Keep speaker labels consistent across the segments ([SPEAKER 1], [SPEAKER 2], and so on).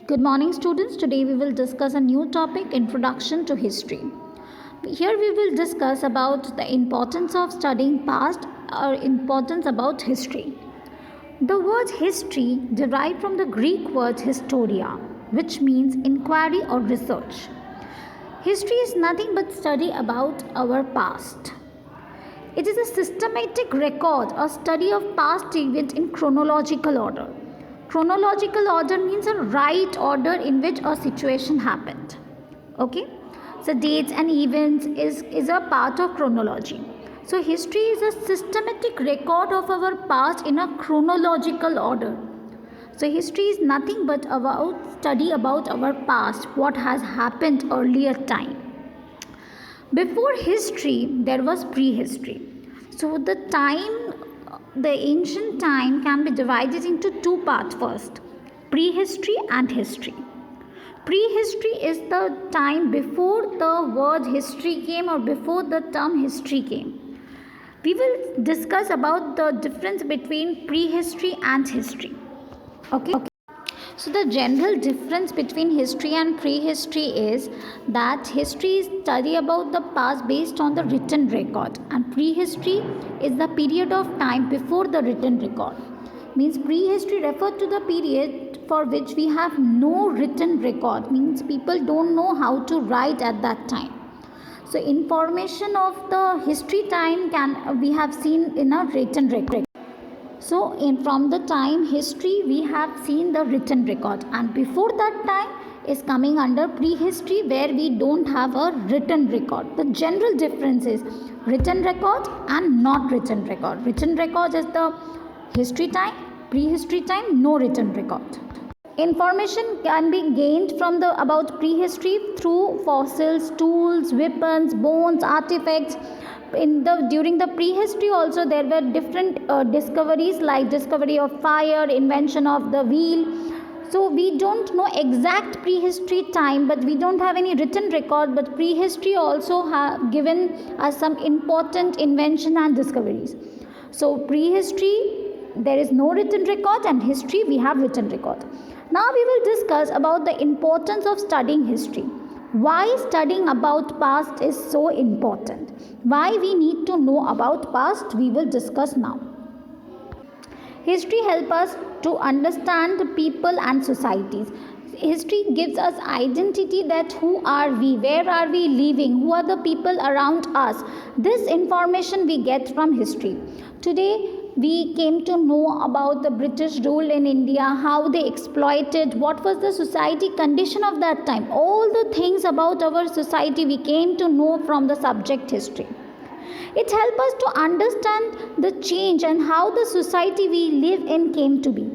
[SPEAKER 1] Good morning, students. Today we will discuss a new topic, Introduction to History. Here we will discuss about the importance of studying past or importance about history. The word history derived from the Greek word historia, which means inquiry or research. History is nothing but study about our past. It is a systematic record or study of past events in chronological order. Chronological order means a right order in which a situation happened. Okay? So dates and events is a part of chronology. So history is a systematic record of our past in a chronological order. So history is nothing but about study about our past, what has happened earlier time. Before history, there was prehistory. So the ancient time can be divided into two parts first, prehistory and history. Prehistory is the time before the word history came or before the term history came. We will discuss about the difference between prehistory and history. Okay. So the general difference between history and prehistory is that history is study about the past based on the written record, and prehistory is the period of time before the written record. Means prehistory referred to the period for which we have no written record, means people don't know how to write at that time. So information of the history time we have seen in a written record. So from the time history we have seen the written record, and before that time is coming under prehistory where we don't have a written record. The general difference is written record and not written record. Written record is the history time, prehistory time no written record. Information can be gained from about prehistory through fossils, tools, weapons, bones, artifacts. During the prehistory also there were different discoveries like discovery of fire, invention of the wheel. So we don't know exact prehistory time, but we don't have any written record, but prehistory also have given us some important invention and discoveries. So prehistory there is no written record, and history we have written record. Now we will discuss about the importance of studying history. Why studying about past is so important, why we need to know about past, we will discuss now. History helps us to understand the people and societies. History gives us identity, that who are we, where are we living, who are the people around us. This information we get from history. Today we came to know about the British rule in India, how they exploited, what was the society condition of that time. All the things about our society we came to know from the subject history. It helps us to understand the change and how the society we live in came to be.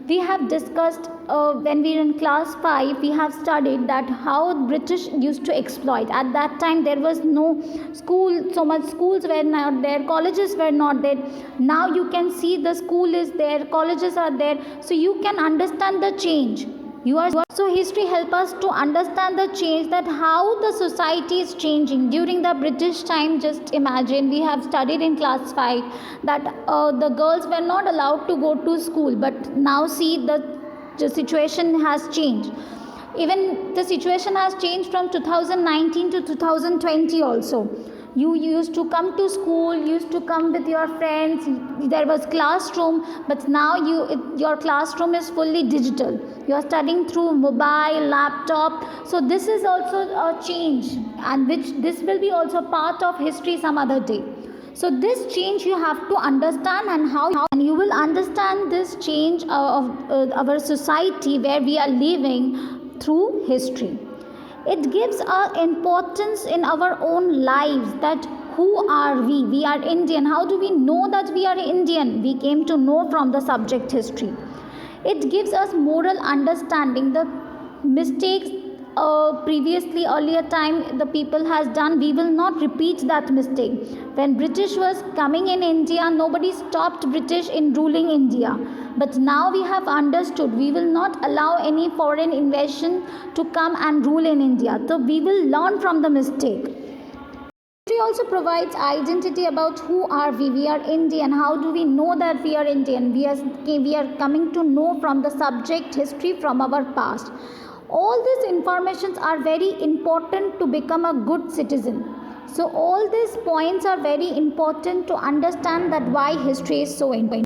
[SPEAKER 1] We have discussed when we were in class 5, we have studied that how British used to exploit. At that time there was no school, so much schools were not there, colleges were not there. Now you can see the school is there, colleges are there, so you can understand the change. So history help us to understand the change, that how the society is changing during the British time. Just imagine, we have studied in class 5 that the girls were not allowed to go to school, but now see the situation has changed. Even the situation has changed from 2019 to 2020 also. You used to come to school, used to come with your friends, there was classroom, but now your classroom is fully digital. You are studying through mobile, laptop. So this is also a change, and which this will be also part of history some other day. So this change you have to understand, and you will understand this change of our society where we are living through history. It gives our importance in our own lives, that who are we? We are Indian. How do we know that we are Indian? We came to know from the subject history. It gives us moral understanding. The mistakes previously earlier time the people has done, we will not repeat that mistake. When British was coming in India, nobody stopped British in ruling India, but now we have understood we will not allow any foreign invasion to come and rule in India. So we will learn from the mistake. History also provides identity about who are we. We are Indian. How do we know that we are Indian? We are coming to know from the subject history from our past. All these informations are very important to become a good citizen. So all these points are very important to understand that why history is so important.